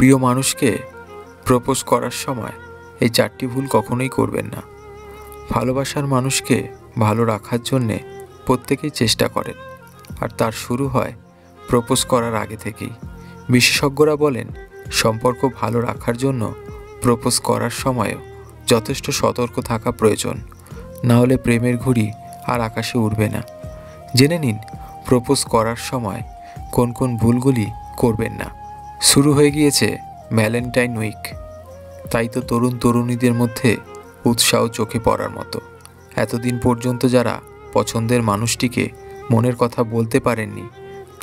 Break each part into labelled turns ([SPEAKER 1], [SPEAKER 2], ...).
[SPEAKER 1] প্রিয় মানুষকে প্রপোজ করার সময় এই 4টি ভুল কখনোই করবেন না। ভালোবাসার মানুষকে ভালো রাখার জন্যে প্রত্যেকেই চেষ্টা করেন, আর তার শুরু হয় প্রপোজ করার আগে থেকেই। বিশেষজ্ঞরা বলেন, সম্পর্ক ভালো রাখার জন্য প্রপোজ করার সময়ও যথেষ্ট সতর্ক থাকা প্রয়োজন, না হলে প্রেমের ঘুড়ি আর আকাশে উড়বে না। জেনে নিন প্রপোজ করার সময় কোন কোন ভুলগুলি করবেন না। শুরু হয়ে গিয়েছে ভ্যালেন্টাইন উইক, তাই তো তরুণ তরুণীদের মধ্যে উৎসাহ চোখে পড়ার মতো। এতদিন পর্যন্ত যারা পছন্দের মানুষটিকে মনের কথা বলতে পারেননি,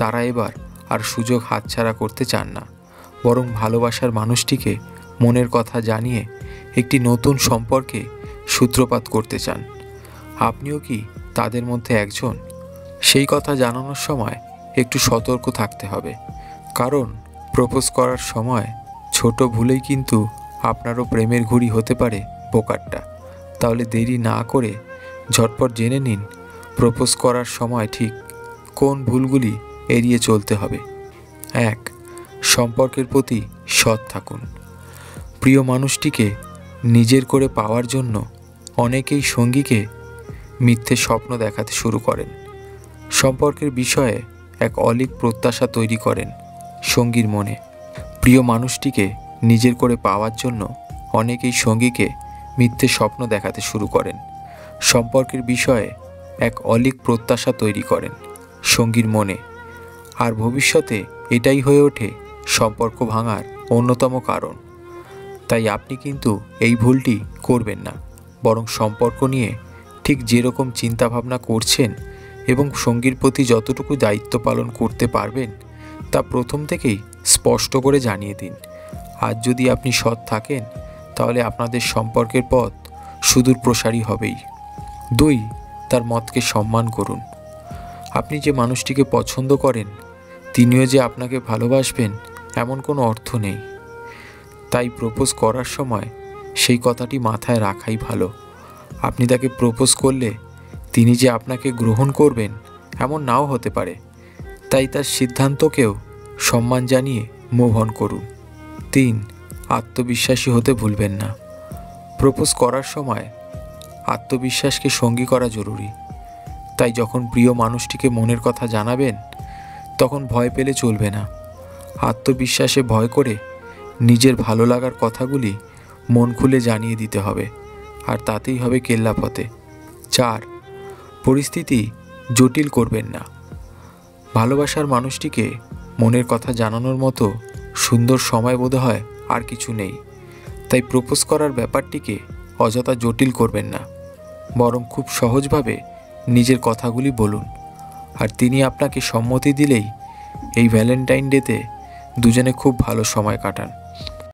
[SPEAKER 1] তারা এবার আর সুযোগ হাতছাড়া করতে চান না, বরং ভালোবাসার মানুষটিকে মনের কথা জানিয়ে একটি নতুন সম্পর্কে সূত্রপাত করতে চান। আপনিও কি তাদের মধ্যে একজন? সেই কথা জানানোর সময় একটু সতর্ক থাকতে হবে, কারণ প্রপোজ করার সময় ছোট ভুলেই কিন্তু আপনারও প্রেমের ঘুড়ি হতে পারে বোকারটা। তাহলে দেরি না করে ঝটপট জেনে নিন প্রপোজ করার সময় ঠিক কোন ভুলগুলি এড়িয়ে চলতে হবে। 1. সম্পর্কের প্রতি সৎ থাকুন। প্রিয় মানুষটিকে নিজের করে পাওয়ার জন্য অনেকেই সঙ্গীকে মিথ্যে স্বপ্ন দেখাতে শুরু করেন। সম্পর্কের বিষয়ে এক অলীক প্রত্যাশা তৈরি করেন সঙ্গীর মনে। প্রিয় মানুষটিকে নিজের করে পাওয়ার জন্য অনেকেই সঙ্গীকে মিথ্যে স্বপ্ন দেখাতে শুরু করেন। সম্পর্কের বিষয়ে এক অলীক প্রত্যাশা তৈরি করেন সঙ্গীর মনে, আর ভবিষ্যতে এটাই হয়ে ওঠে সম্পর্ক ভাঙার অন্যতম কারণ। তাই আপনি কিন্তু এই ভুলটি করবেন না, বরং সম্পর্ক নিয়ে ঠিক যেরকম চিন্তাভাবনা করছেন এবং সঙ্গীর প্রতি যতটুকু দায়িত্ব পালন করতে পারবেন তা প্রথম থেকেই স্পষ্ট করে জানিয়ে দিন। আজ যদি আপনি সৎ থাকেন, তাহলে আপনাদের সম্পর্কের পথ সুদূর প্রসারী হবেই। 2. তার মতকে সম্মান করুন। আপনি যে মানুষটিকে পছন্দ করেন, তিনিও যে আপনাকে ভালোবাসবেন এমন কোনো অর্থ নেই। তাই প্রপোজ করার সময় সেই কথাটি মাথায় রাখাই ভালো। আপনি তাকে প্রপোজ করলে তিনি যে আপনাকে গ্রহণ করবেন এমন নাও হতে পারে, তাই তার সিদ্ধান্তকেও সম্মান জানিয়ে মুভ অন করুন। 3. আত্মবিশ্বাসী হতে ভুলবেন না। প্রপোজ করার সময় আত্মবিশ্বাসকে সঙ্গী করা জরুরি। তাই যখন প্রিয় মানুষটিকে মনের কথা জানাবেন, তখন ভয় পেলে চলবে না। আত্মবিশ্বাসে ভয় করে নিজের ভালো লাগার কথাগুলি মন খুলে জানিয়ে দিতে হবে, আর তাতেই হবে কেল্লাফতে। 4. পরিস্থিতি জটিল করবেন না। ভালোবাসার মানুষটিকে মনের কথা জানানোর মতো সুন্দর সময় বোধহয় আর কিছু নেই। তাই প্রপোজ করার ব্যাপারটিকে অযথা জটিল করবেন না, বরং খুব সহজভাবে নিজের কথাগুলি বলুন। আর তিনি আপনাকে সম্মতি দিলেই এই ভ্যালেন্টাইন ডেতে দুজনে খুব ভালো সময় কাটান।